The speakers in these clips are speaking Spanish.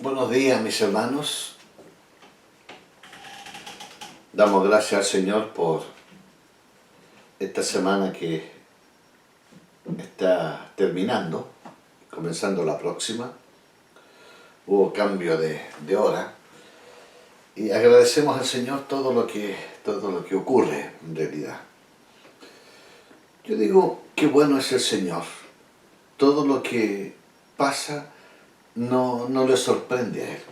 Buenos días, mis hermanos. Damos gracias al Señor por esta semana que está terminando, comenzando la próxima. Hubo cambio de hora y agradecemos al Señor todo lo que ocurre en realidad. Yo digo, qué bueno es el Señor. Todo lo que pasa no le sorprende a Él.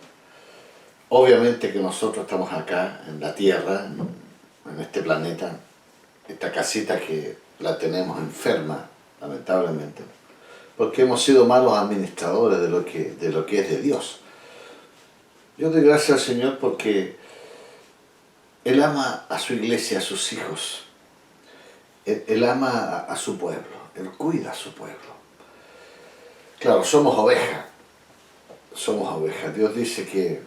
Obviamente que nosotros estamos acá en la Tierra, en este planeta, esta casita que la tenemos enferma, lamentablemente, porque hemos sido malos administradores de lo que es de Dios. Yo doy gracias al Señor porque Él ama a su iglesia, a sus hijos. Él ama a su pueblo, Él cuida a su pueblo. Claro, somos ovejas. Dios dice que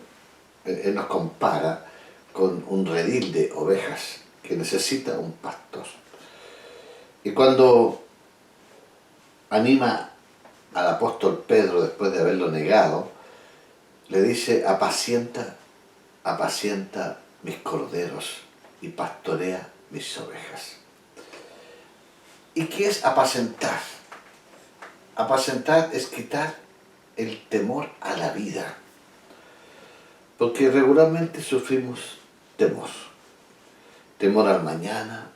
Él nos compara con un redil de ovejas que necesita un pastor. Y cuando anima al apóstol Pedro después de haberlo negado, le dice: apacienta mis corderos y pastorea mis ovejas. ¿Y qué es apacentar? Apacentar es quitar el temor a la vida. Porque regularmente sufrimos temor. Temor al mañana,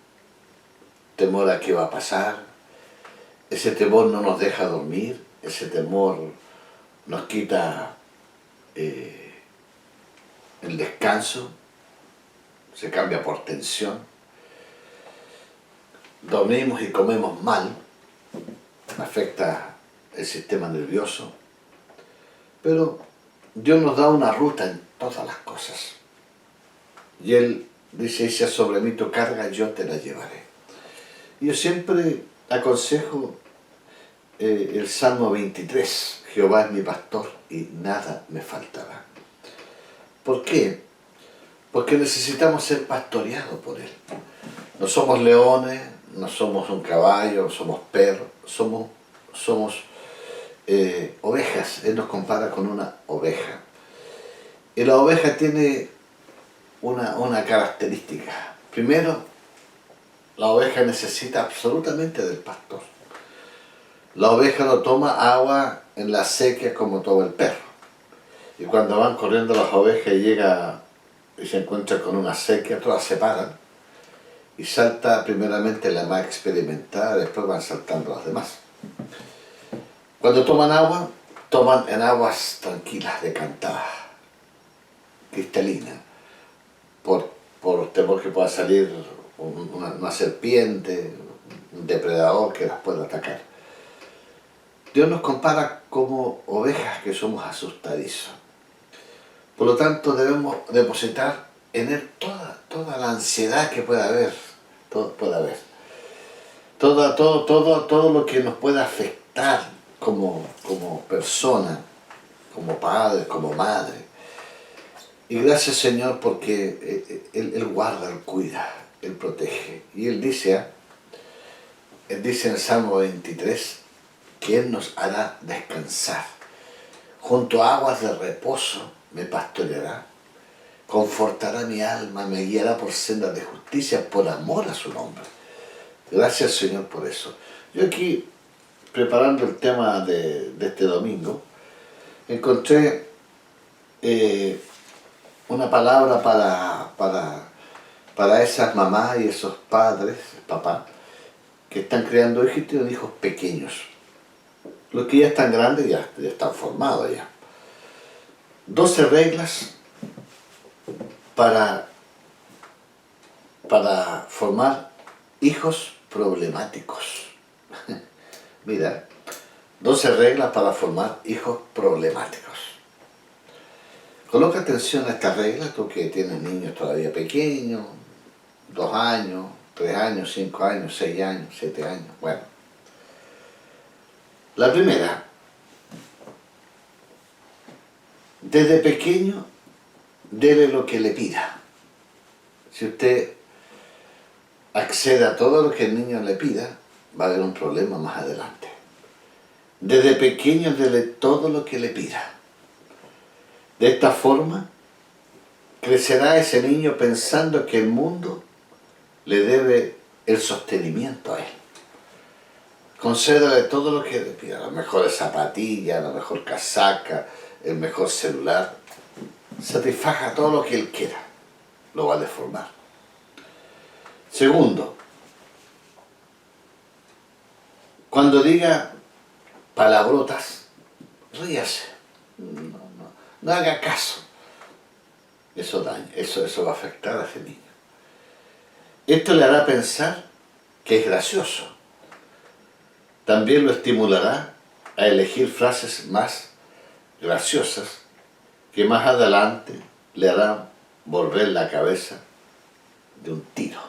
temor a qué va a pasar. Ese temor no nos deja dormir, ese temor nos quita el descanso, se cambia por tensión. Dormimos y comemos mal, afecta el sistema nervioso, pero Dios nos da una ruta en todas las cosas. Y Él dice: echa sobre mí tu carga, yo te la llevaré. Y yo siempre aconsejo el Salmo 23, Jehová es mi pastor y nada me faltará. ¿Por qué? Porque necesitamos ser pastoreados por Él. No somos leones, no somos un caballo, no somos perros, somos ovejas. Él nos compara con una oveja. Y la oveja tiene una característica. Primero, la oveja necesita absolutamente del pastor. La oveja no toma agua en la sequía como toma el perro. Y cuando van corriendo las ovejas y llega y se encuentra con una sequía, todas se paran y salta primeramente la más experimentada, después van saltando las demás. Cuando toman agua, toman en aguas tranquilas, decantadas, cristalinas, por temor que pueda salir una serpiente, un depredador que las pueda atacar. Dios nos compara como ovejas que somos asustadizos. Por lo tanto, debemos depositar en Él toda la ansiedad que pueda haber, todo lo que nos pueda afectar como persona, como padre, como madre. Y gracias, Señor, porque Él guarda, Él cuida, Él protege. Y Él dice en el Salmo 23, que Él nos hará descansar. Junto a aguas de reposo me pastoreará, confortará mi alma, me guiará por sendas de justicia, por amor a su nombre. Gracias, Señor, por eso. Yo aquí, preparando el tema de este domingo, encontré una palabra para esas mamás y esos padres, papás, que están creando hijos y tienen hijos pequeños. Los que ya están grandes ya están formados ya. 12 reglas para formar hijos problemáticos. Mira, 12 reglas para formar hijos problemáticos. Coloca atención a estas reglas, tú que tienes niños todavía pequeños, 2 años, 3 años, 5 años, 6 años, 7 años. Bueno, la primera: desde pequeño, dele lo que le pida. Si usted accede a todo lo que el niño le pida, va a haber un problema más adelante. Desde pequeño, dele todo lo que le pida. De esta forma, crecerá ese niño pensando que el mundo le debe el sostenimiento a él. Concédale todo lo que le pida, las mejores zapatillas, la mejor casaca, el mejor celular. Satisfaga todo lo que él quiera, lo va a deformar. Segundo, cuando diga palabrotas, ríase, no haga caso. Eso daña, eso va a afectar a ese niño. Esto le hará pensar que es gracioso. También lo estimulará a elegir frases más graciosas que más adelante le harán volver la cabeza de un tiro.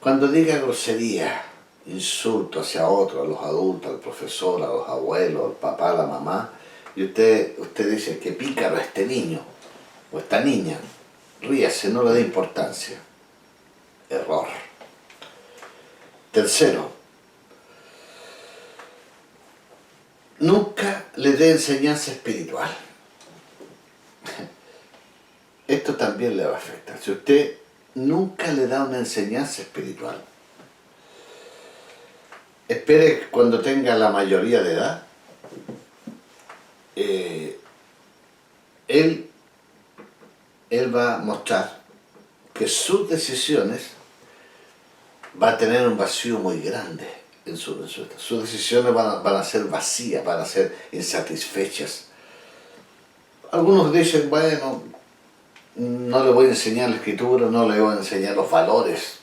Cuando diga grosería, insulto hacia otro, a los adultos, al profesor, a los abuelos, al papá, a la mamá, y usted dice que pícaro este niño o esta niña, ríase, no le dé importancia. Error. Tercero, nunca le dé enseñanza espiritual. Esto también le va a afectar. Si usted nunca le da una enseñanza espiritual, espere cuando tenga la mayoría de edad, él va a mostrar que sus decisiones va a tener un vacío muy grande sus decisiones van a ser vacías, van a ser insatisfechas. Algunos dicen, bueno, no le voy a enseñar la escritura, no le voy a enseñar los valores,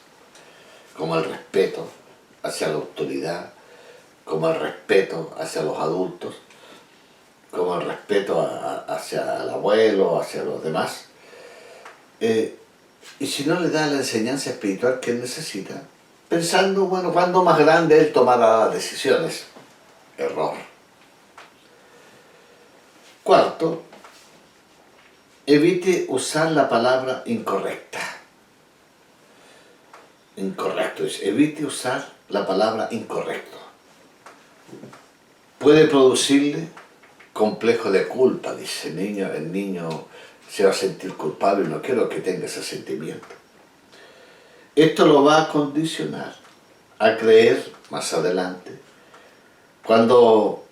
como el respeto hacia la autoridad, como el respeto hacia los adultos, como el respeto hacia el abuelo, hacia los demás. Y si no le da la enseñanza espiritual que él necesita, pensando, bueno, cuando más grande él tomará decisiones. Error. Cuarto, evite usar la palabra incorrecta. Incorrecto, evite usar la palabra incorrecto. Puede producirle complejo de culpa, dice el niño se va a sentir culpable y no quiero que tenga ese sentimiento. Esto lo va a condicionar a creer más adelante, cuando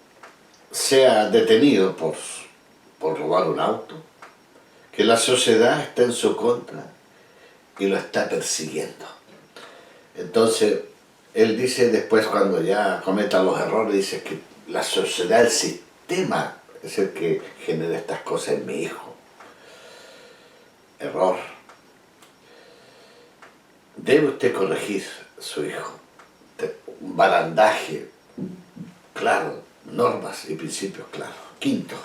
sea detenido por robar un auto, que la sociedad está en su contra y lo está persiguiendo. Entonces, él dice después, cuando ya cometa los errores, dice que la sociedad, el sistema, es el que genera estas cosas en mi hijo. Error. Debe usted corregir a su hijo. Un barandaje claro, normas y principios claros. Quinto,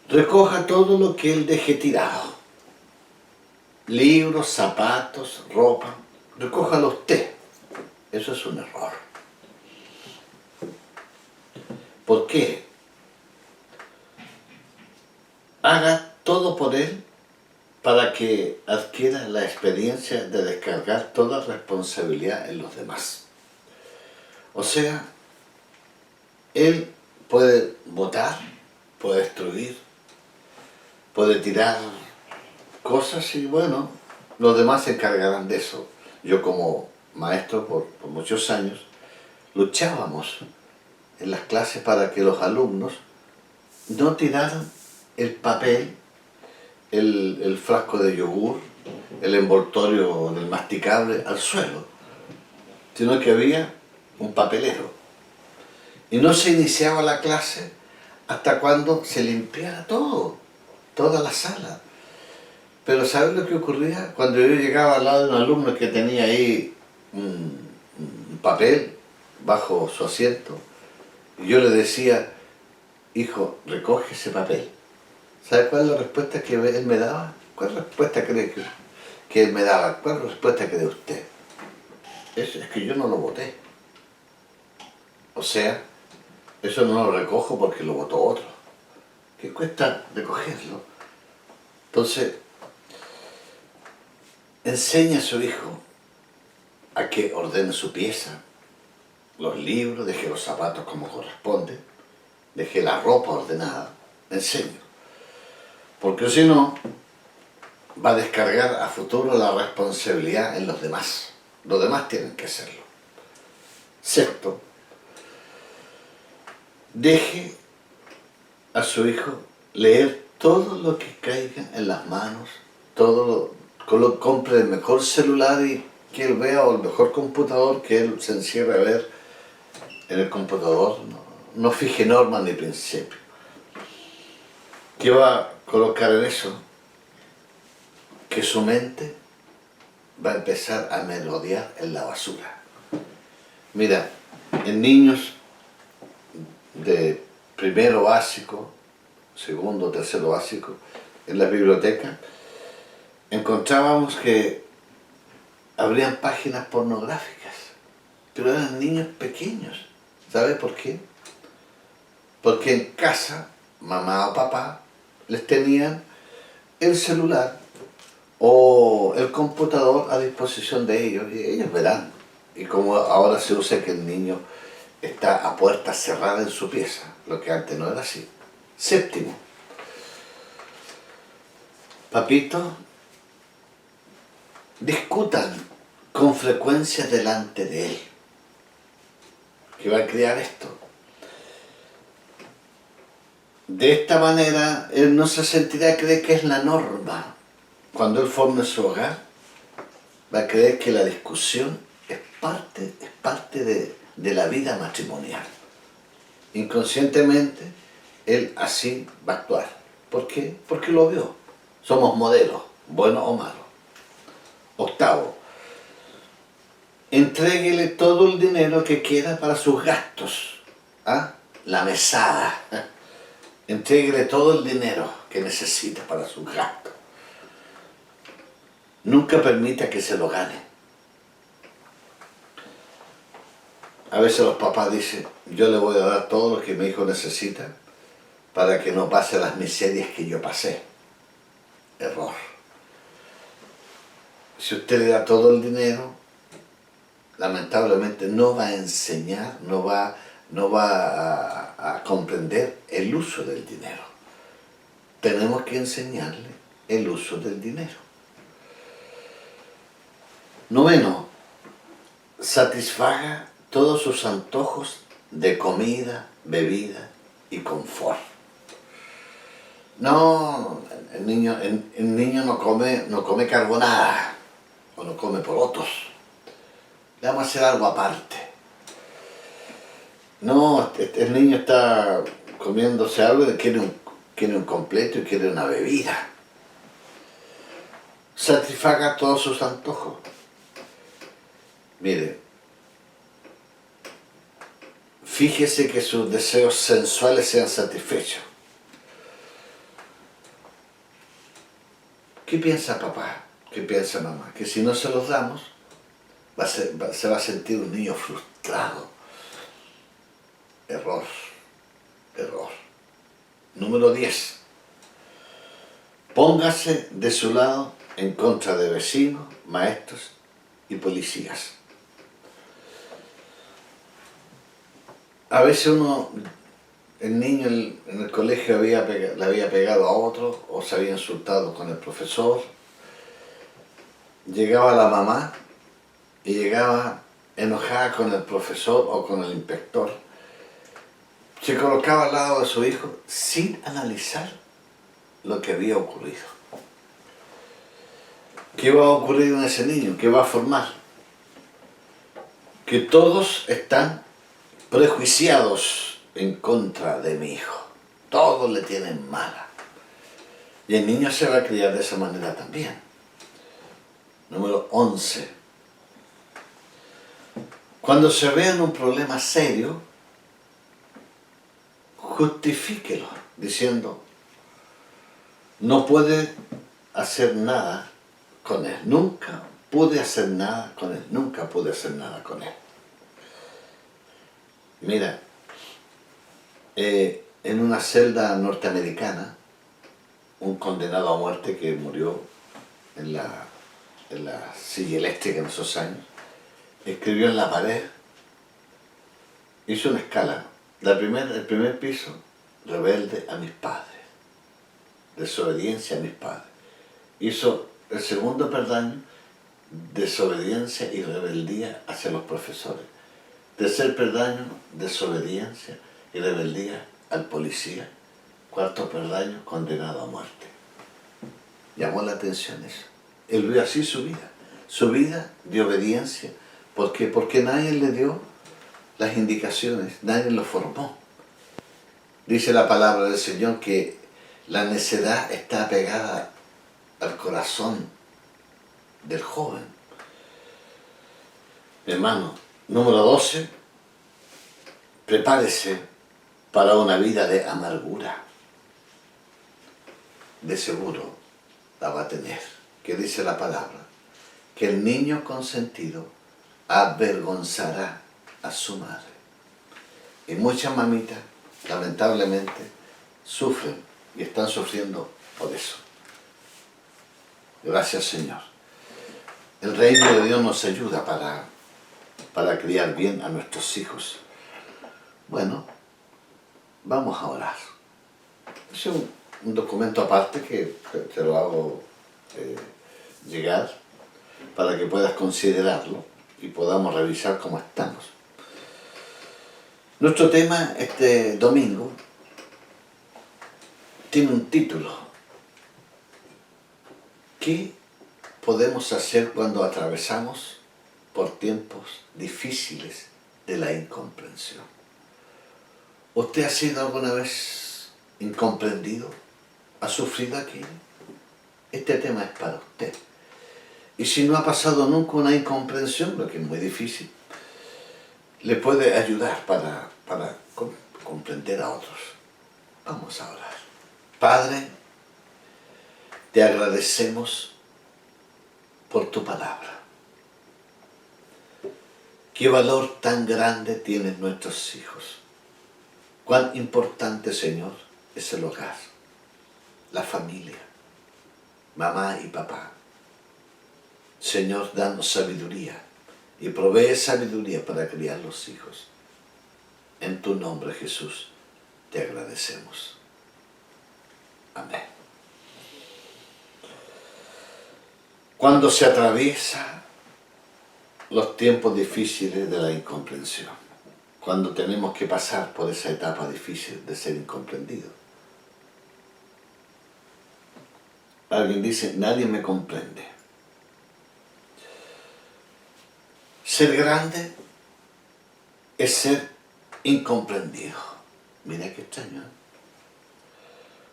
recoja todo lo que él deje tirado. Libros, zapatos, ropa, recójalo usted. Eso es un error. ¿Por qué? Haga todo por él para que adquiera la experiencia de descargar toda responsabilidad en los demás. O sea, él puede botar, puede destruir, puede tirar cosas y bueno, los demás se encargarán de eso. Yo como maestro por muchos años luchábamos en las clases para que los alumnos no tiraran el papel, el frasco de yogur, el envoltorio del masticable al suelo, sino que había un papelero. Y no se iniciaba la clase hasta cuando se limpiara todo, toda la sala. Pero ¿sabes lo que ocurría? Cuando yo llegaba al lado de un alumno que tenía ahí un papel bajo su asiento, y yo le decía, hijo, recoge ese papel. ¿Sabe cuál es la respuesta que él me daba? ¿Cuál respuesta cree que él me daba? ¿Cuál es la respuesta cree usted? Es que yo no lo boté. O sea, eso no lo recojo porque lo botó otro. ¿Qué cuesta recogerlo? Entonces, enseña a su hijo a que ordene su pieza, los libros, deje los zapatos como corresponde, dejé la ropa ordenada, enseño. Porque si no, va a descargar a futuro la responsabilidad en los demás. Los demás tienen que hacerlo. Sexto, deje a su hijo leer todo lo que caiga en las manos, compre el mejor celular y que él vea, o el mejor computador, que él se encierre a ver en el computador. No fije normas ni principios. ¿Qué va a colocar en eso? Que su mente va a empezar a merodear en la basura. Mira, en niños de primero básico, segundo, tercero básico, en la biblioteca, encontrábamos que habrían páginas pornográficas, pero eran niños pequeños. ¿Sabe por qué? Porque en casa, mamá o papá les tenían el celular o el computador a disposición de ellos, y ellos verán. Y como ahora se usa que el niño está a puerta cerrada en su pieza, lo que antes no era así. Séptimo, papito, discutan con frecuencia delante de él, que va a crear esto. De esta manera, él no se sentirá creer que es la norma. Cuando él forme su hogar, va a creer que la discusión es parte de la vida matrimonial. Inconscientemente, él así va a actuar. ¿Por qué? Porque lo vio. Somos modelos, buenos o malos. Octavo, entréguele todo el dinero que quiera para sus gastos. ¿Ah? La mesada. Entréguele todo el dinero que necesita para sus gastos. Nunca permita que se lo gane. A veces los papás dicen, yo le voy a dar todo lo que mi hijo necesita para que no pase las miserias que yo pasé. Error. Si usted le da todo el dinero, lamentablemente no va a enseñar, no va a comprender el uso del dinero. Tenemos que enseñarle el uso del dinero. Noveno, satisfaga todos sus antojos de comida, bebida y confort. No, el niño no come carbonada o no come porotos. Le vamos a hacer algo aparte. No, el niño está comiéndose algo y quiere un completo y quiere una bebida. Satisfaga todos sus antojos. Mire, fíjese que sus deseos sensuales sean satisfechos. ¿Qué piensa papá? ¿Qué piensa mamá? Que si no se los damos, se va a sentir un niño frustrado. Error. Número 10. Póngase de su lado en contra de vecinos, maestros y policías. A veces el niño en el colegio le había pegado a otro o se había insultado con el profesor. Llegaba la mamá y llegaba enojada con el profesor o con el inspector. Se colocaba al lado de su hijo sin analizar lo que había ocurrido. ¿Qué va a ocurrir en ese niño? ¿Qué va a formar? Que todos están prejuiciados en contra de mi hijo. Todos le tienen mala. Y el niño se va a criar de esa manera también. Número 11. Cuando se vea en un problema serio, justifíquelo diciendo, no puede hacer nada con él. Nunca pude hacer nada con él. Nunca pude hacer nada con él. Mira, en una celda norteamericana, un condenado a muerte que murió en la silla eléctrica en esos años, escribió en la pared, hizo una escala, El primer piso, rebelde a mis padres, desobediencia a mis padres. Hizo el segundo peldaño, desobediencia y rebeldía hacia los profesores. Tercer peldaño, desobediencia y rebeldía al policía. Cuarto peldaño, condenado a muerte. Llamó la atención eso. Él vio así su vida de obediencia. ¿Por qué? Porque nadie le dio las indicaciones, nadie lo formó. Dice la palabra del Señor que la necedad está pegada al corazón del joven. Hermano, número 12, prepárese para una vida de amargura. De seguro la va a tener. ¿Qué dice la palabra? Que el niño consentido avergonzará a su madre. Y muchas mamitas, lamentablemente, sufren y están sufriendo por eso. Gracias, Señor. El reino de Dios nos ayuda para criar bien a nuestros hijos. Bueno, vamos a orar. Es un documento aparte que te lo hago llegar para que puedas considerarlo y podamos revisar cómo estamos. Nuestro tema este domingo tiene un título. ¿Qué podemos hacer cuando atravesamos por tiempos difíciles de la incomprensión? ¿Usted ha sido alguna vez incomprendido? ¿Ha sufrido aquello? Este tema es para usted. Y si no ha pasado nunca una incomprensión, lo que es muy difícil, le puede ayudar para comprender a otros. Vamos a orar. Padre, te agradecemos por tu palabra. Qué valor tan grande tienen nuestros hijos. Cuán importante, Señor, es el hogar, la familia, mamá y papá. Señor, danos sabiduría y provee sabiduría para criar los hijos. En tu nombre, Jesús, te agradecemos. Amén. Cuando se atraviesa los tiempos difíciles de la incomprensión, cuando tenemos que pasar por esa etapa difícil de ser incomprendido. Alguien dice, nadie me comprende. Ser grande es ser incomprendido. Mira qué extraño, ¿eh?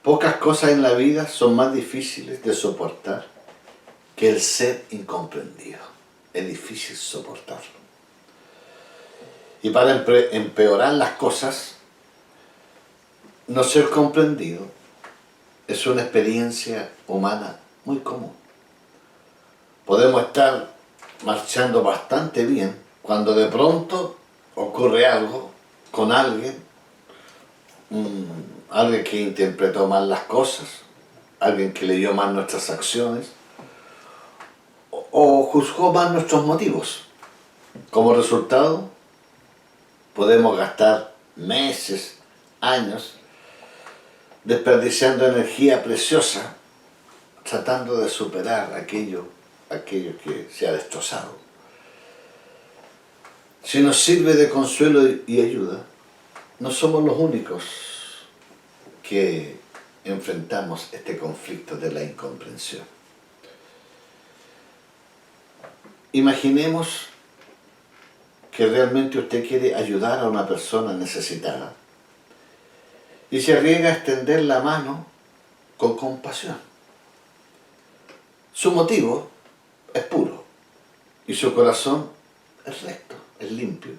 Pocas cosas en la vida son más difíciles de soportar que el ser incomprendido. Es difícil soportarlo. Y para empeorar las cosas, no ser comprendido es una experiencia humana muy común. Podemos estar marchando bastante bien cuando de pronto ocurre algo con alguien, alguien que interpretó mal las cosas, alguien que leyó mal nuestras acciones o juzgó mal nuestros motivos. Como resultado, podemos gastar meses, años, desperdiciando energía preciosa, tratando de superar aquello que se ha destrozado. Si nos sirve de consuelo y ayuda, no somos los únicos que enfrentamos este conflicto de la incomprensión. Imaginemos que realmente usted quiere ayudar a una persona necesitada y se arriesga a extender la mano con compasión. Su motivo es puro y su corazón es recto, es limpio.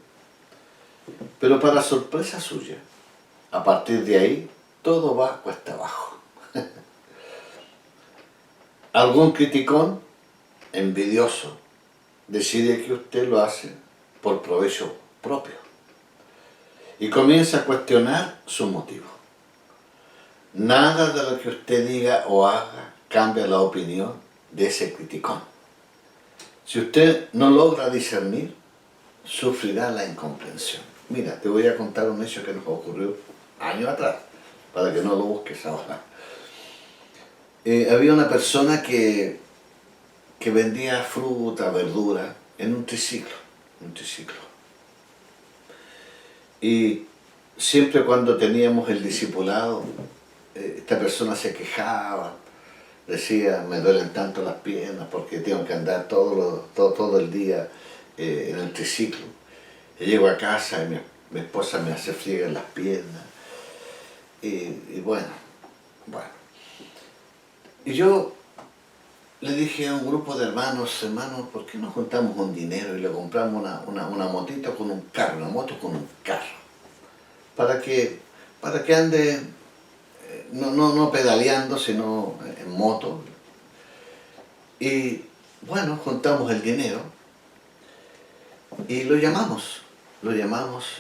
Pero para sorpresa suya, a partir de ahí, todo va cuesta abajo. Algún criticón envidioso decide que usted lo hace por provecho propio y comienza a cuestionar su motivo. Nada de lo que usted diga o haga cambia la opinión de ese criticón. Si usted no logra discernir, sufrirá la incomprensión. Mira, te voy a contar un hecho que nos ocurrió años atrás, para que no lo busques ahora. Había una persona que vendía fruta, verdura, en un triciclo, un triciclo. Y siempre cuando teníamos el discipulado, esta persona se quejaba, decía, me duelen tanto las piernas porque tengo que andar todo el día en el triciclo. Y llego a casa y mi esposa me hace friega en las piernas. Y bueno. Y yo le dije a un grupo de hermanos, ¿por qué no juntamos un dinero y le compramos una motito con un carro, una moto con un carro? Para que ande no pedaleando, sino en moto. Y bueno, juntamos el dinero y lo llamamos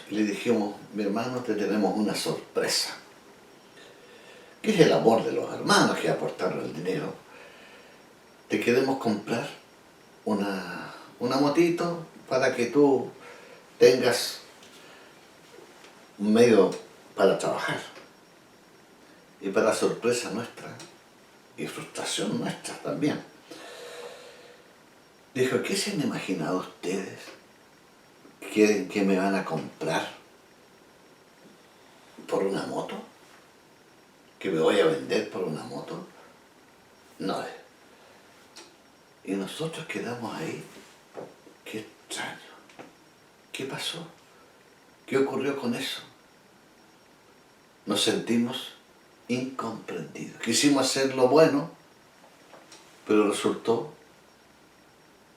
y le dijimos, mi hermano, te tenemos una sorpresa. Que es el amor de los hermanos que aportaron el dinero. Te queremos comprar una motito para que tú tengas un medio para trabajar. Y para sorpresa nuestra y frustración nuestra también. Dijo, ¿qué se han imaginado ustedes que me van a comprar por una moto? ¿Que me voy a vender por una moto? No. Y nosotros quedamos ahí. Qué extraño. ¿Qué pasó? ¿Qué ocurrió con eso? Nos sentimos incomprendidos. Quisimos hacer lo bueno, pero resultó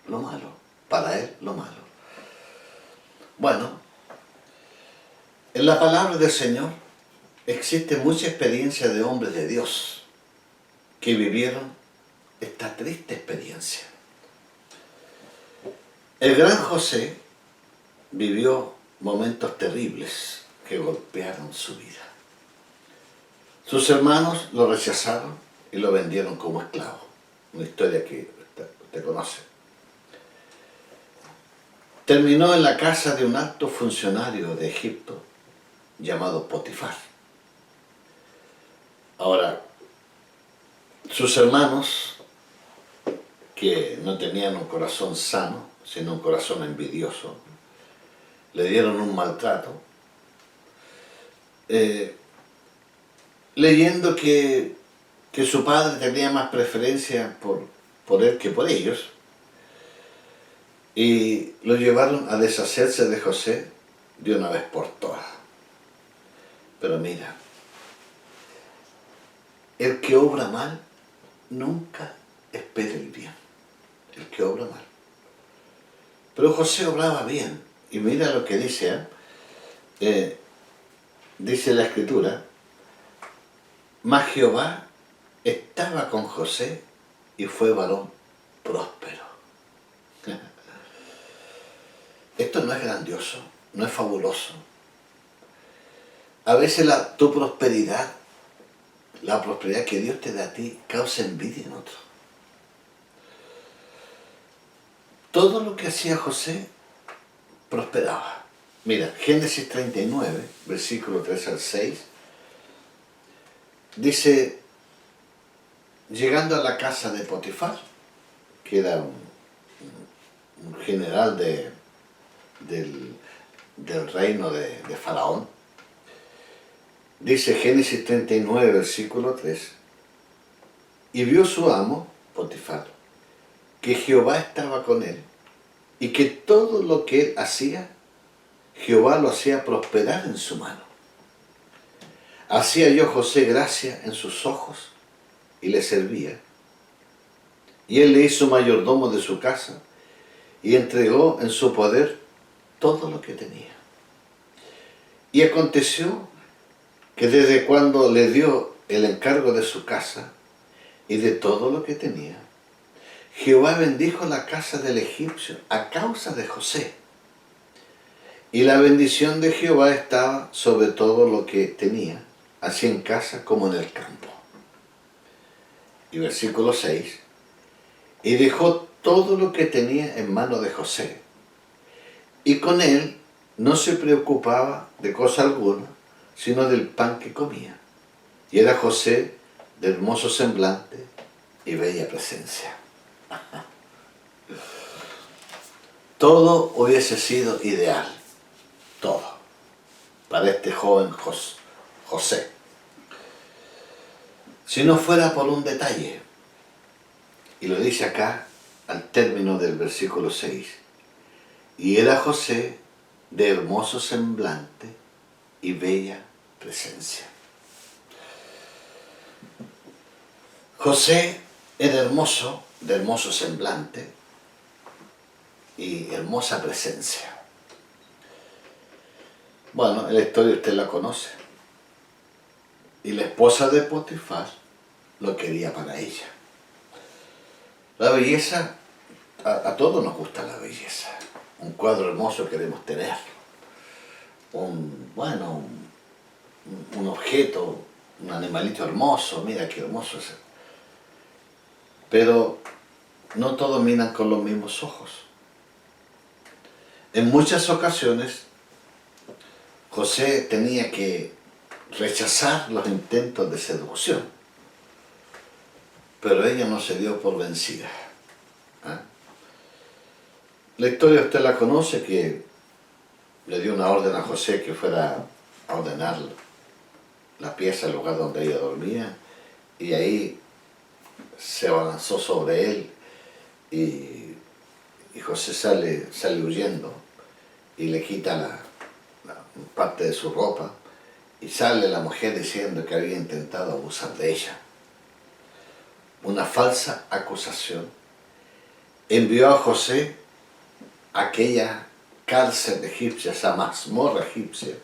lo malo. Para él, lo malo. Bueno, en la palabra del Señor existe mucha experiencia de hombres de Dios que vivieron esta triste experiencia. El gran José vivió momentos terribles que golpearon su vida. Sus hermanos lo rechazaron y lo vendieron como esclavo. Una historia que usted conoce. Terminó en la casa de un alto funcionario de Egipto llamado Potifar. Ahora, sus hermanos, que no tenían un corazón sano, sino un corazón envidioso, le dieron un maltrato, leyendo que su padre tenía más preferencia por él que por ellos, y lo llevaron a deshacerse de José de una vez por todas. Pero mira, el que obra mal nunca espera el bien. El que obra mal. Pero José obraba bien. Y mira lo que dice, dice la Escritura, mas Jehová estaba con José y fue varón próspero. Esto no es grandioso, no es fabuloso. A veces tu prosperidad, la prosperidad que Dios te da a ti, causa envidia en otros. Todo lo que hacía José prosperaba. Mira, Génesis 39, versículo 3 al 6, dice, llegando a la casa de Potifar, que era un general del reino de Faraón, dice Génesis 39, versículo 3, y vio su amo, Potifar, que Jehová estaba con él, y que todo lo que él hacía, Jehová lo hacía prosperar en su mano. Hacía yo José gracia en sus ojos, y le servía. Y él le hizo mayordomo de su casa, y entregó en su poder todo lo que tenía. Y aconteció que desde cuando le dio el encargo de su casa y de todo lo que tenía, Jehová bendijo la casa del egipcio a causa de José. Y la bendición de Jehová estaba sobre todo lo que tenía, así en casa como en el campo. Y versículo 6, y dejó todo lo que tenía en mano de José, y con él no se preocupaba de cosa alguna, sino del pan que comía. Y era José de hermoso semblante y bella presencia. Todo hubiese sido ideal, todo, para este joven José. Si no fuera por un detalle, y lo dice acá al término del versículo 6, y era José de hermoso semblante y bella presencia. José era hermoso, de hermoso semblante y hermosa presencia. Bueno, en la historia usted la conoce. Y la esposa de Potifar lo quería para ella. La belleza, a todos nos gusta la belleza. Un cuadro hermoso queremos tener. Un objeto, un animalito hermoso, mira qué hermoso es. Pero no todos miran con los mismos ojos. En muchas ocasiones, José tenía que rechazar los intentos de seducción, pero ella no se dio por vencida. La historia usted la conoce, que le dio una orden a José que fuera a ordenar la pieza, el lugar donde ella dormía, y ahí se abalanzó sobre él y José sale huyendo y le quita parte de su ropa, y sale la mujer diciendo que había intentado abusar de ella. Una falsa acusación. Envió a José a aquella cárcel egipcia, esa mazmorra egipcia,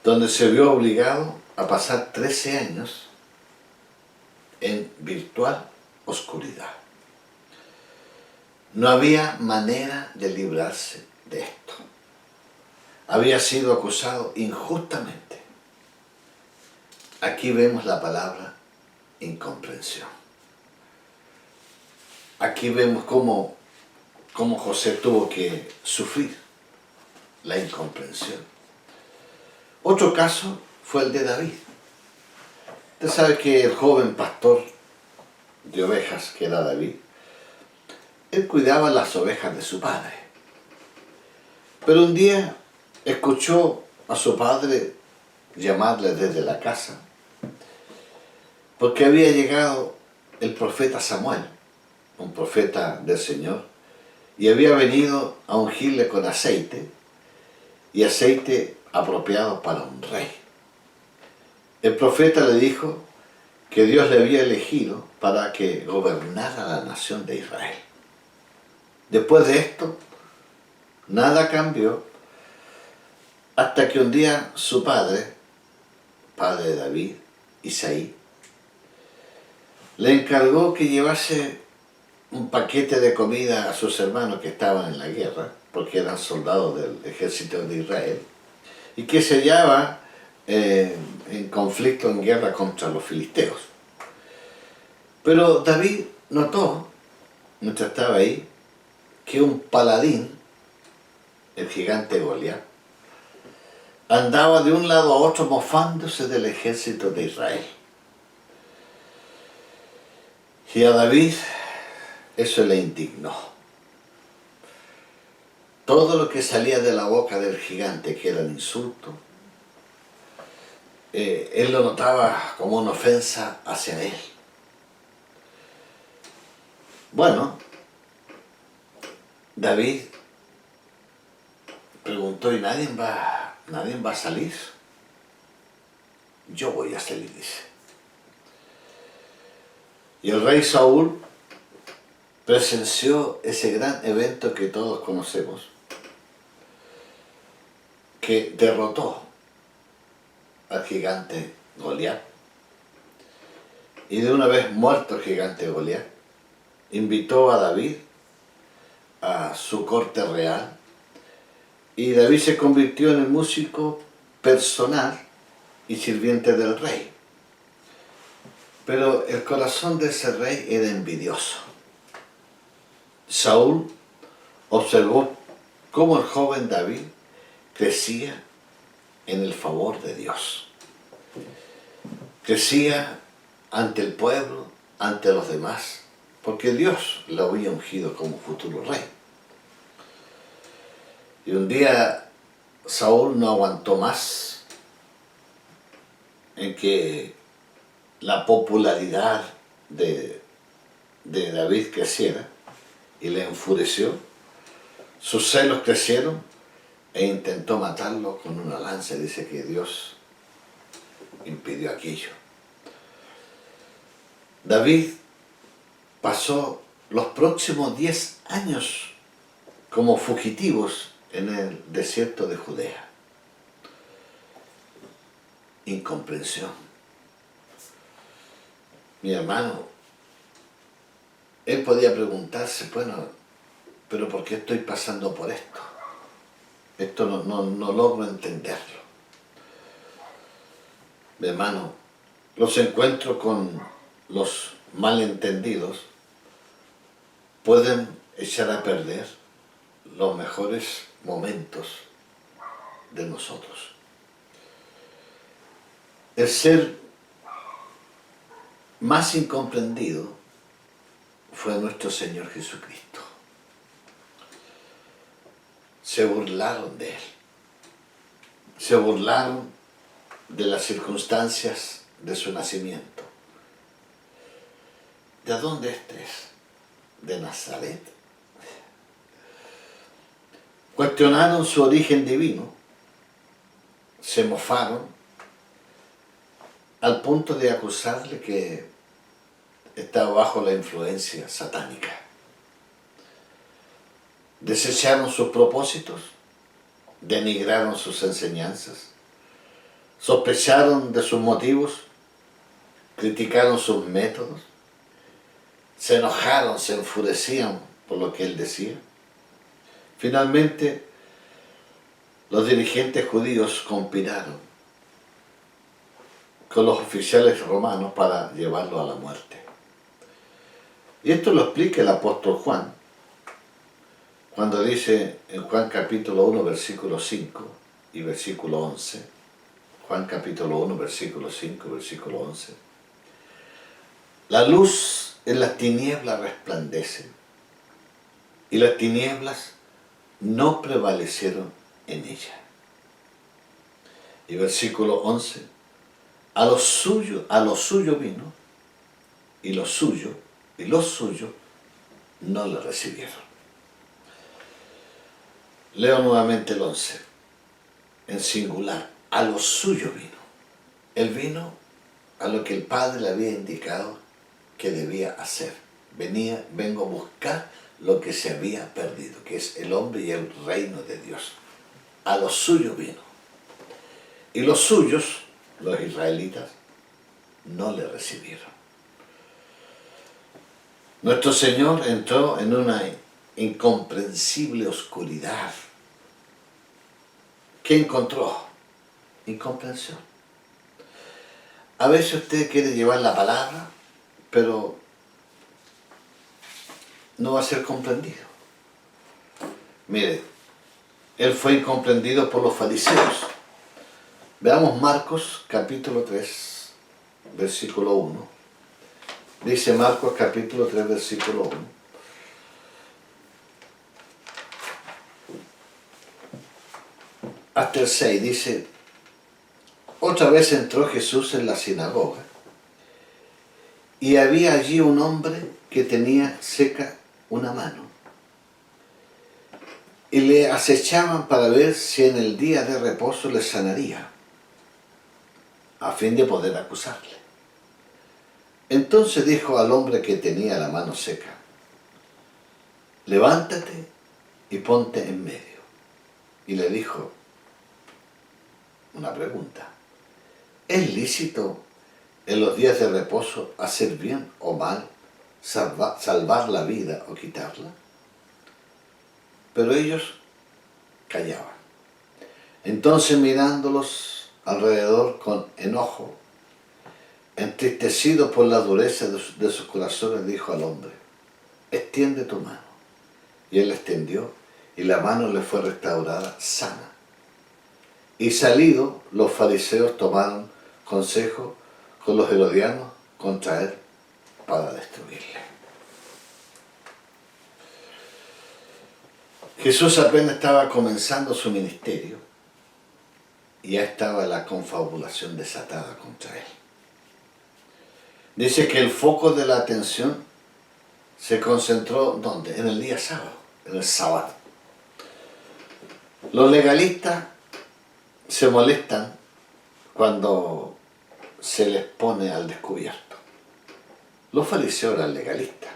donde se vio obligado a pasar 13 años en virtual oscuridad. No había manera de librarse de esto. Había sido acusado injustamente. Aquí vemos la palabra incomprensión. Aquí vemos cómo José tuvo que sufrir la incomprensión. Otro caso fue el de David. Usted sabe que el joven pastor de ovejas, que era David, él cuidaba las ovejas de su padre. Pero un día escuchó a su padre llamarle desde la casa, porque había llegado el profeta Samuel, un profeta del Señor, y había venido a ungirle con aceite, y aceite apropiado para un rey. El profeta le dijo que Dios le había elegido para que gobernara la nación de Israel. Después de esto, nada cambió, hasta que un día su padre de David, Isaí, le encargó que llevase un paquete de comida a sus hermanos que estaban en la guerra, porque eran soldados del ejército de Israel, y que se hallaba en conflicto, en guerra contra los filisteos. Pero David notó, mientras estaba ahí, que un paladín, el gigante Goliat, andaba de un lado a otro mofándose del ejército de Israel. Y a David eso le indignó. Todo lo que salía de la boca del gigante, que eran insultos, él lo notaba como una ofensa hacia él. Bueno, David preguntó, ¿y nadie va a salir? Yo voy a salir, dice. Y el rey Saúl presenció ese gran evento que todos conocemos, que derrotó al gigante Goliat. Y de una vez muerto el gigante Goliat, invitó a David a su corte real, y David se convirtió en el músico personal y sirviente del rey. Pero el corazón de ese rey era envidioso. Saúl observó cómo el joven David crecía en el favor de Dios. Crecía ante el pueblo, ante los demás, porque Dios lo había ungido como futuro rey. Y un día Saúl no aguantó más en que la popularidad de David creciera y le enfureció. Sus celos crecieron e intentó matarlo con una lanza. Dice que Dios impidió aquello. David pasó los próximos 10 años como fugitivos en el desierto de Judea. Incomprensión. Mi hermano, él podía preguntarse, bueno, pero ¿por qué estoy pasando por esto? Esto no logro entenderlo. Mi hermano, los encuentros con los malentendidos pueden echar a perder los mejores momentos de nosotros. El ser más incomprendido fue nuestro Señor Jesucristo. Se burlaron de Él. Se burlaron de las circunstancias de su nacimiento. ¿De dónde este es? ¿De Nazaret? Cuestionaron su origen divino, se mofaron al punto de acusarle que estaba bajo la influencia satánica. Desecharon sus propósitos, denigraron sus enseñanzas, sospecharon de sus motivos, criticaron sus métodos, se enojaron, se enfurecían por lo que él decía. Finalmente, los dirigentes judíos conspiraron con los oficiales romanos para llevarlo a la muerte. Y esto lo explica el apóstol Juan, cuando dice en Juan capítulo 1, versículo 5 y versículo 11, Juan capítulo 1, versículo 5 y versículo 11, la luz en las tinieblas resplandece, y las tinieblas no prevalecieron en ella. Y versículo 11, a lo suyo vino, y los suyos no le recibieron. Leo nuevamente el 11, en singular, a lo suyo vino. Él vino a lo que el Padre le había indicado que debía hacer. Vengo a buscar lo que se había perdido, que es el hombre y el reino de Dios. A lo suyo vino. Y los suyos, los israelitas, no le recibieron. Nuestro Señor entró en una incomprensible oscuridad. ¿Qué encontró? Incomprensión. A veces usted quiere llevar la palabra, pero no va a ser comprendido. Mire, él fue incomprendido por los fariseos. Veamos Marcos capítulo 3, versículo 1. Dice Marcos capítulo 3, versículo 1. Hasta el 6 dice, otra vez entró Jesús en la sinagoga y había allí un hombre que tenía seca una mano y le acechaban para ver si en el día de reposo le sanaría, a fin de poder acusarle. Entonces dijo al hombre que tenía la mano seca, levántate y ponte en medio. Y le dijo una pregunta, ¿es lícito en los días de reposo hacer bien o mal, salvar la vida o quitarla? Pero ellos callaban. Entonces mirándolos alrededor con enojo, entristecido por la dureza de sus corazones, dijo al hombre, extiende tu mano. Y él la extendió y la mano le fue restaurada sana. Y salidos, los fariseos tomaron consejo con los herodianos contra él para destruirle. Jesús apenas estaba comenzando su ministerio y ya estaba la confabulación desatada contra él. Dice que el foco de la atención se concentró, ¿dónde? En el día sábado, en el sábado. Los legalistas se molestan cuando se les pone al descubierto. Los fariseos eran legalistas,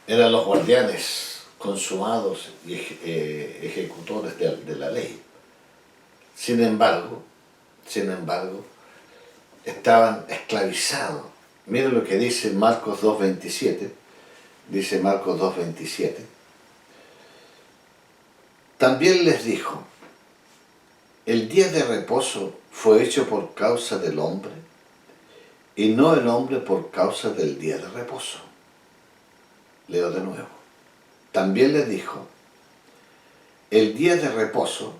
eran los guardianes consumados y ejecutores de la ley. Sin embargo, estaban esclavizados. Miren lo que dice Marcos 2.27. Dice Marcos 2.27. También les dijo: el día de reposo fue hecho por causa del hombre, y no el hombre por causa del día de reposo. Leo de nuevo. También les dijo: el día de reposo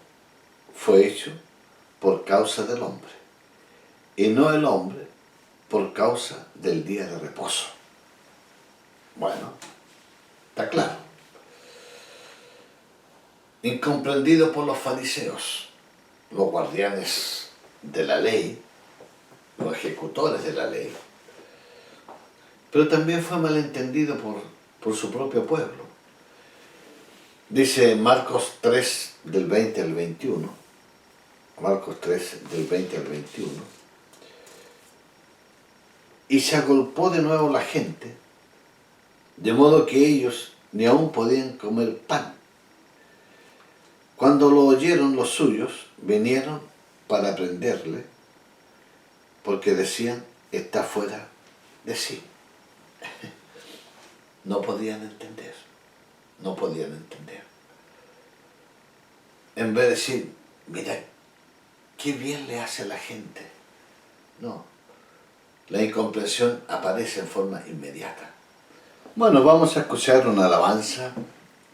fue hecho por causa del hombre, y no el hombre por causa del día de reposo. Bueno, está claro. Incomprendido por los fariseos, los guardianes de la ley, los ejecutores de la ley, pero también fue malentendido por su propio pueblo. Dice Marcos 3, del 20 al 21, Marcos 3, del 20 al 21, y se agolpó de nuevo la gente, de modo que ellos ni aún podían comer pan. Cuando lo oyeron los suyos, vinieron para prenderle, porque decían: está fuera de sí. No podían entender. En vez de decir: mira, qué bien le hace a la gente. No, la incomprensión aparece en forma inmediata. Bueno, vamos a escuchar una alabanza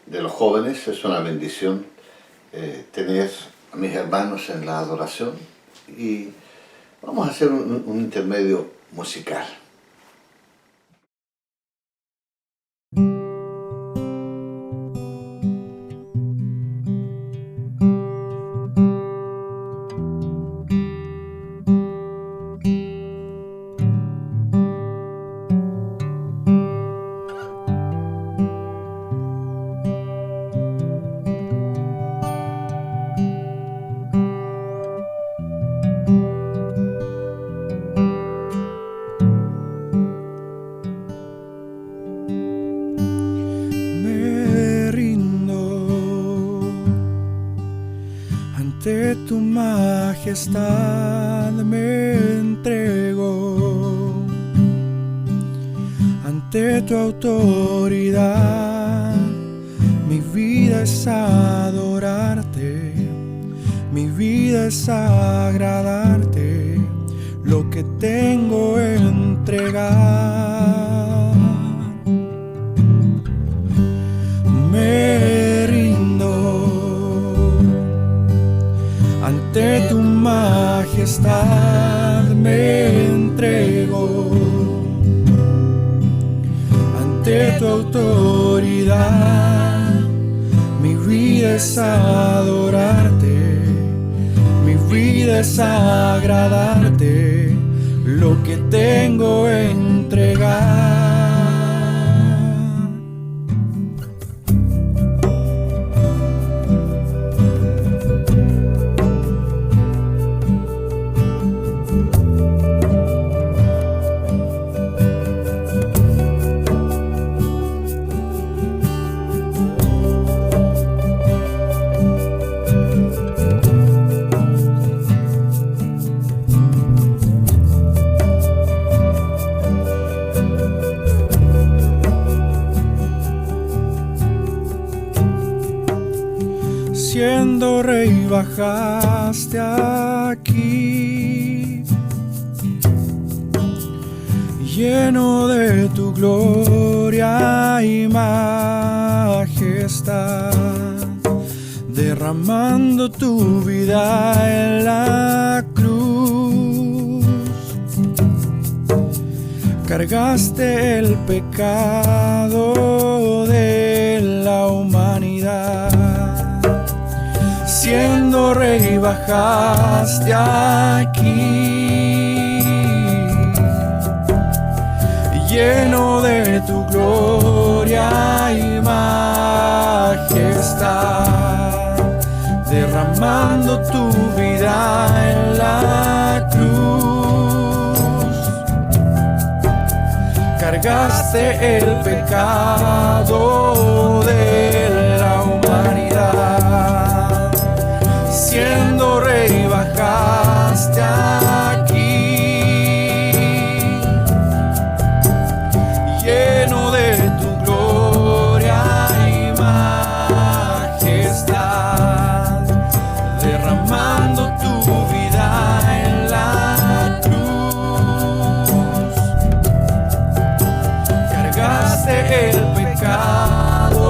de los jóvenes. Es una bendición tener a mis hermanos en la adoración, y vamos a hacer un intermedio musical. Tu majestad me entrego, ante tu autoridad. Mi vida es adorarte, mi vida es agradarte, lo que tengo entregar. Me ante tu majestad me entrego, ante tu autoridad. Mi vida es adorarte, mi vida es agradarte, lo que tengo entregar. Siendo rey bajaste aquí, lleno de tu gloria y majestad. De derramando tu vida en la cruz. Cargaste el pecado de la humanidad. Siendo rey bajaste aquí, lleno de tu gloria y majestad, derramando tu vida en la cruz. Cargaste el pecado de la humanidad. Siendo rey bajaste aquí, lleno de tu gloria y majestad, derramando tu vida en la cruz. Cargaste el pecado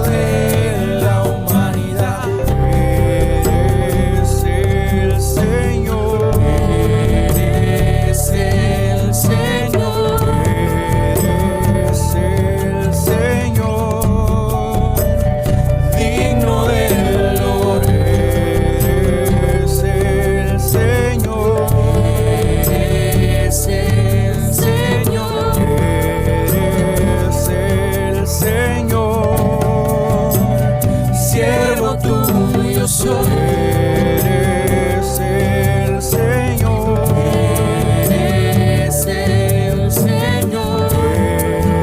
de la humanidad. Eres el Señor, eres el Señor, eres el Señor, digno del honor. Eres el Señor, eres el Señor, eres el Señor, siervo tuyo soy. Eres el Señor, eres el Señor,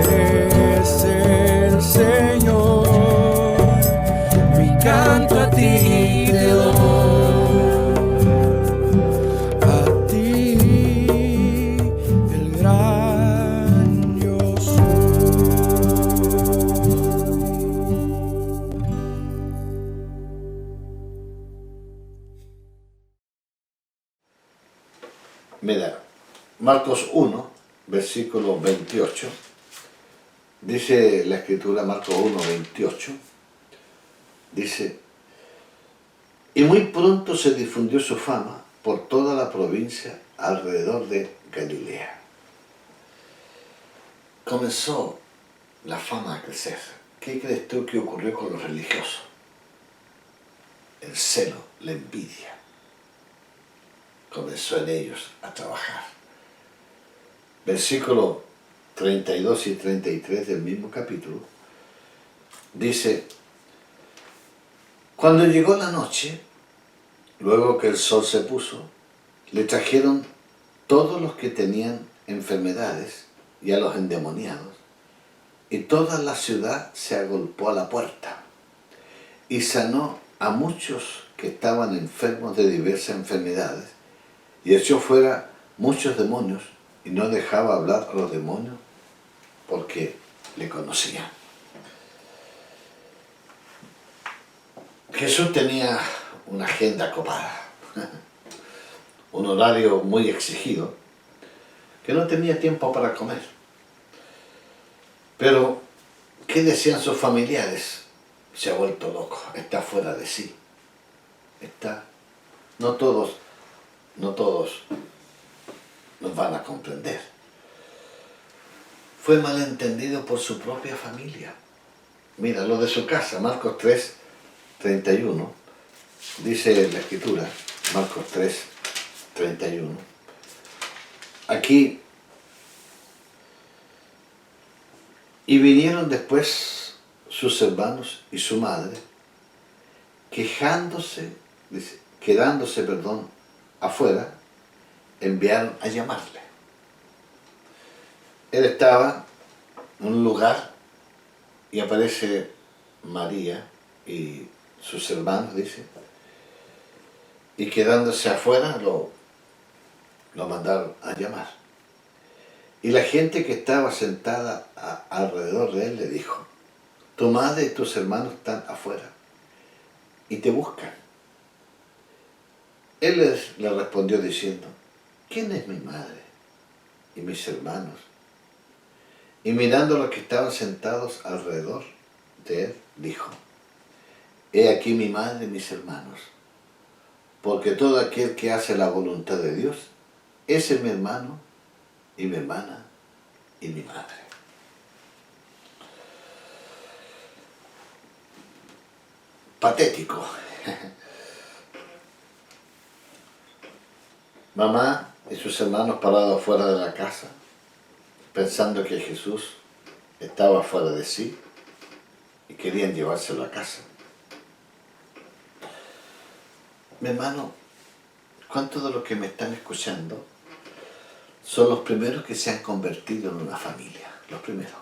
eres el Señor, mi canto a ti te doy, a ti el gran yo soy. Mira, Marcos 1, versículo 28, dice la escritura, Marcos 1, 28, dice: y muy pronto se difundió su fama por toda la provincia alrededor de Galilea. Comenzó la fama a crecer. ¿Qué crees tú que ocurrió con los religiosos? El celo, la envidia, comenzó en ellos a trabajar. Versículo 32 y 33 del mismo capítulo dice: cuando llegó la noche, luego que el sol se puso, le trajeron todos los que tenían enfermedades y a los endemoniados, y toda la ciudad se agolpó a la puerta, y sanó a muchos que estaban enfermos de diversas enfermedades, y echó fuera muchos demonios, y no dejaba hablar a los demonios porque le conocían. Jesús tenía una agenda copada, un horario muy exigido, que no tenía tiempo para comer. Pero, ¿qué decían sus familiares? Se ha vuelto loco, está fuera de sí. No todos nos van a comprender. Fue malentendido por su propia familia. Mira, lo de su casa, Marcos 3, 31, dice la escritura, Marcos 3, 31. Aquí: y vinieron después sus hermanos y su madre, quedándose afuera, enviaron a llamarle. Él estaba en un lugar y aparece María y sus hermanos, dice, y quedándose afuera lo mandaron a llamar. Y la gente que estaba sentada alrededor de él le dijo: tu madre y tus hermanos están afuera y te buscan. Él le respondió diciendo: ¿quién es mi madre y mis hermanos? Y mirando a los que estaban sentados alrededor de él, dijo: he aquí mi madre y mis hermanos, porque todo aquel que hace la voluntad de Dios, ese es mi hermano y mi hermana y mi madre. Patético. Mamá y sus hermanos parados fuera de la casa, pensando que Jesús estaba fuera de sí y querían llevárselo a casa. Mi hermano, ¿cuántos de los que me están escuchando son los primeros que se han convertido en una familia? Los primeros.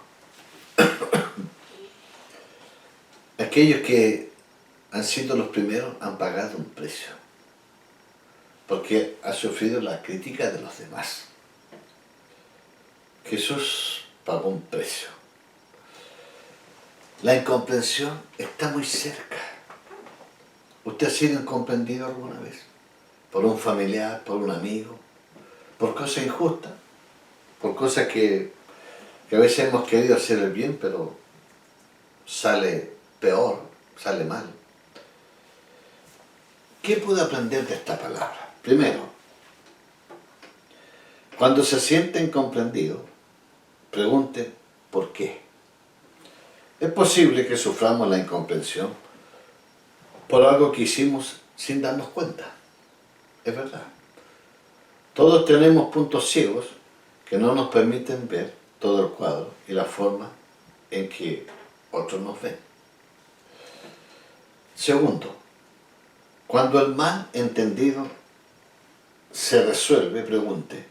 Aquellos que han sido los primeros han pagado un precio, porque ha sufrido la crítica de los demás. Jesús pagó un precio. La incomprensión está muy cerca. ¿Usted ha sido incomprendido alguna vez? Por un familiar, por un amigo, por cosas injustas, por cosas que a veces hemos querido hacer el bien, pero sale peor, sale mal. ¿Qué puede aprender de esta palabra? Primero, cuando se siente incomprendido, pregunte ¿por qué? Es posible que suframos la incomprensión por algo que hicimos sin darnos cuenta. Es verdad. Todos tenemos puntos ciegos que no nos permiten ver todo el cuadro y la forma en que otros nos ven. Segundo, cuando el mal entendido se resuelve, pregunte,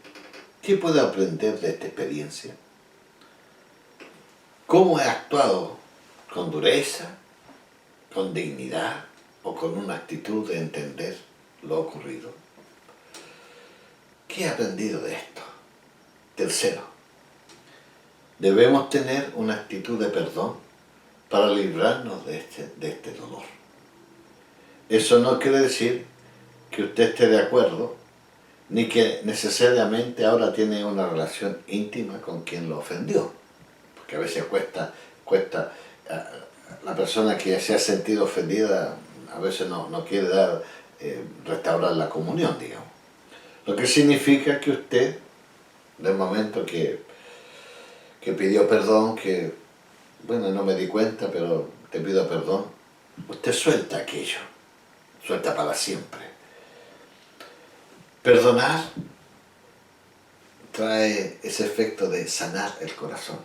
¿qué puedo aprender de esta experiencia? ¿Cómo he actuado con dureza, con dignidad o con una actitud de entender lo ocurrido? ¿Qué he aprendido de esto? Tercero, debemos tener una actitud de perdón para librarnos de este dolor. Eso no quiere decir que usted esté de acuerdo, ni que necesariamente ahora tiene una relación íntima con quien lo ofendió. Porque a veces cuesta la persona que se ha sentido ofendida, a veces no quiere restaurar la comunión, digamos. Lo que significa que usted, del momento que pidió perdón, que, bueno, no me di cuenta, pero te pido perdón, usted suelta aquello, suelta para siempre. Perdonar trae ese efecto de sanar el corazón.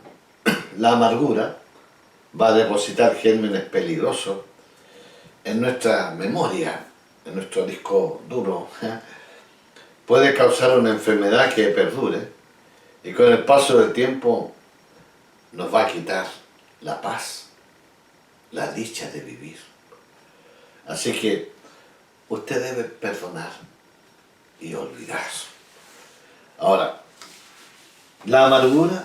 La amargura va a depositar gérmenes peligrosos en nuestra memoria, en nuestro disco duro. Puede causar una enfermedad que perdure y con el paso del tiempo nos va a quitar la paz, la dicha de vivir. Así que usted debe perdonar y olvidar. Ahora, la amargura,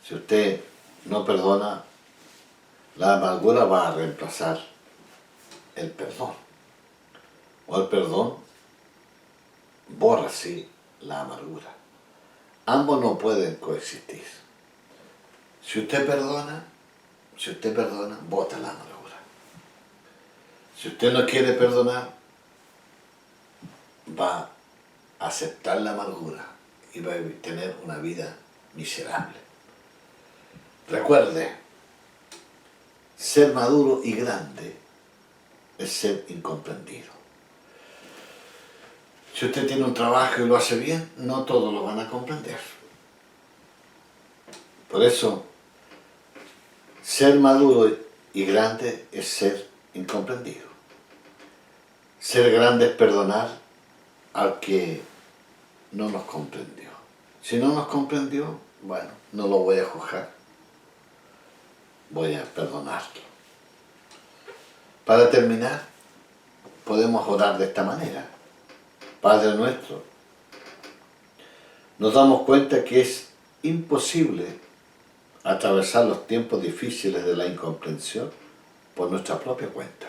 si usted no perdona, la amargura va a reemplazar el perdón. O el perdón borra así la amargura. Ambos no pueden coexistir. Si usted perdona, bota la amargura. Si usted no quiere perdonar, va a aceptar la amargura y va a tener una vida miserable. Recuerde, ser maduro y grande es ser incomprendido. Si usted tiene un trabajo y lo hace bien, no todos lo van a comprender. Por eso, ser maduro y grande es ser incomprendido. Ser grande es perdonar al que no nos comprendió. Si no nos comprendió, bueno, no lo voy a juzgar. Voy a perdonarlo. Para terminar, podemos orar de esta manera. Padre nuestro, nos damos cuenta que es imposible atravesar los tiempos difíciles de la incomprensión por nuestra propia cuenta.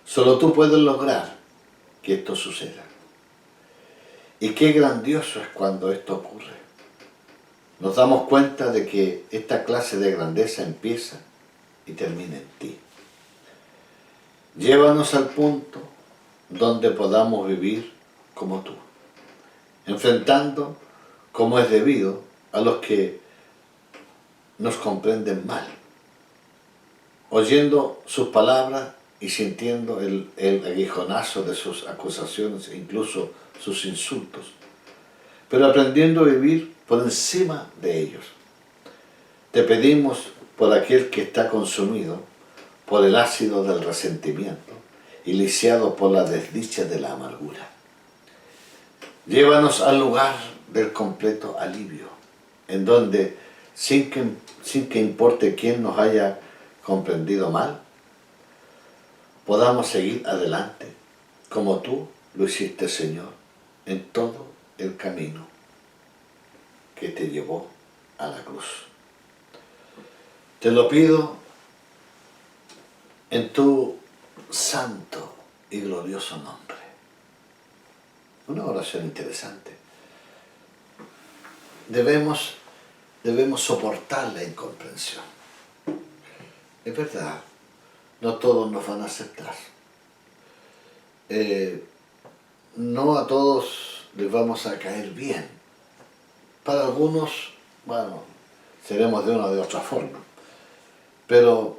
Solo tú puedes lograr que esto suceda. Y qué grandioso es cuando esto ocurre. nos damos cuenta de que esta clase de grandeza empieza y termina en ti. Llévanos al punto donde podamos vivir como tú, enfrentando como es debido a los que nos comprenden mal, oyendo sus palabras y sintiendo el aguijonazo de sus acusaciones e incluso sus insultos, pero aprendiendo a vivir por encima de ellos. Te pedimos por aquel que está consumido por el ácido del resentimiento y lisiado por la desdicha de la amargura. Llévanos al lugar del completo alivio, en donde, sin que importe quién nos haya comprendido mal, podamos seguir adelante, como tú lo hiciste, Señor, en todo el camino que te llevó a la cruz. Te lo pido en tu santo y glorioso nombre. Una oración interesante. Debemos soportar la incomprensión. Es verdad, no todos nos van a aceptar. No a todos les vamos a caer bien. Para algunos, bueno, seremos de una o de otra forma. Pero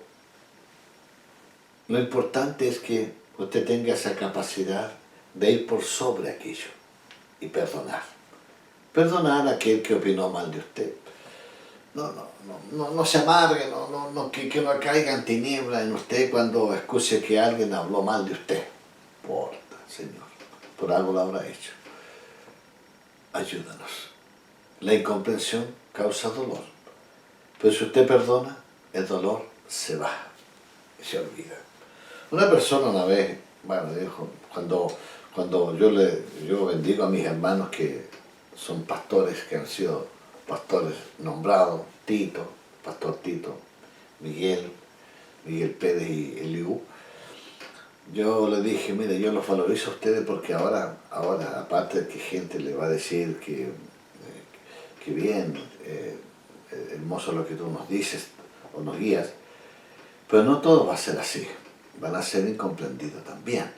lo importante es que usted tenga esa capacidad de ir por sobre aquello y perdonar. Perdonar a aquel que opinó mal de usted. No se amargue, que no caiga en tiniebla en usted cuando escuche que alguien habló mal de usted. Porta, Señor, por algo lo habrá hecho. Ayúdanos. La incomprensión causa dolor, pero si usted perdona, el dolor se va y se olvida. Una persona una vez, dijo, cuando yo bendigo a mis hermanos que son pastores, que han sido pastores nombrados, Pastor Tito, Miguel Pérez y Eliú, yo le dije, mire, yo los valorizo a ustedes porque ahora aparte de que gente le va a decir que bien, hermoso lo que tú nos dices o nos guías, pero no todo va a ser así, van a ser incomprendidos también.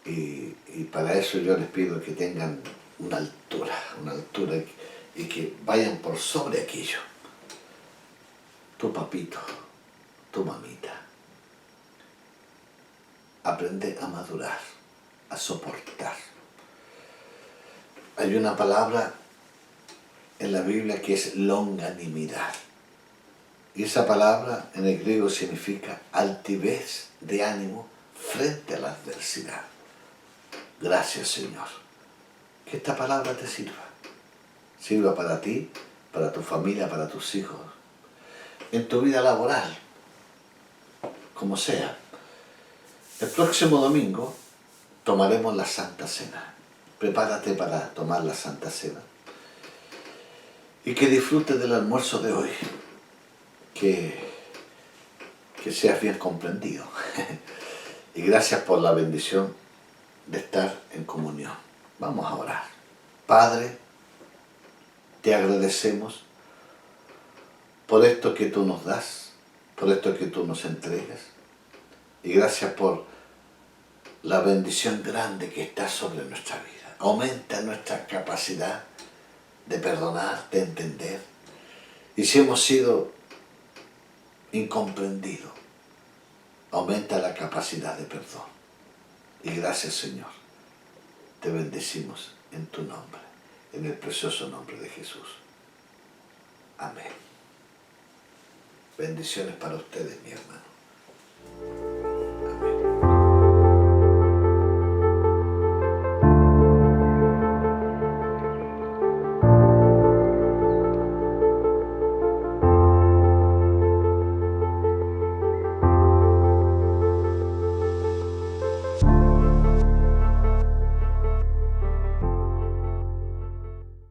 Y para eso yo les pido que tengan una altura y que vayan por sobre aquello. Tu papito, tu mamita, aprende a madurar, a soportar. Hay una palabra en la Biblia que es longanimidad. Y esa palabra en el griego significa altivez de ánimo frente a la adversidad. Gracias, Señor. Que esta palabra te sirva para ti, para tu familia, para tus hijos, en tu vida laboral, como sea. El próximo domingo tomaremos la Santa Cena. Prepárate para tomar la Santa Cena. Y que disfrutes del almuerzo de hoy. Que seas bien comprendido. Y gracias por la bendición de estar en comunión. Vamos a orar. Padre, te agradecemos por esto que tú nos das, por esto que tú nos entregas, y gracias por la bendición grande que está sobre nuestra vida. Aumenta nuestra capacidad de perdonar, de entender, y si hemos sido incomprendidos, aumenta la capacidad de perdón. Y gracias, Señor, te bendecimos en tu nombre, en el precioso nombre de Jesús. Amén. Bendiciones para ustedes, mi hermano.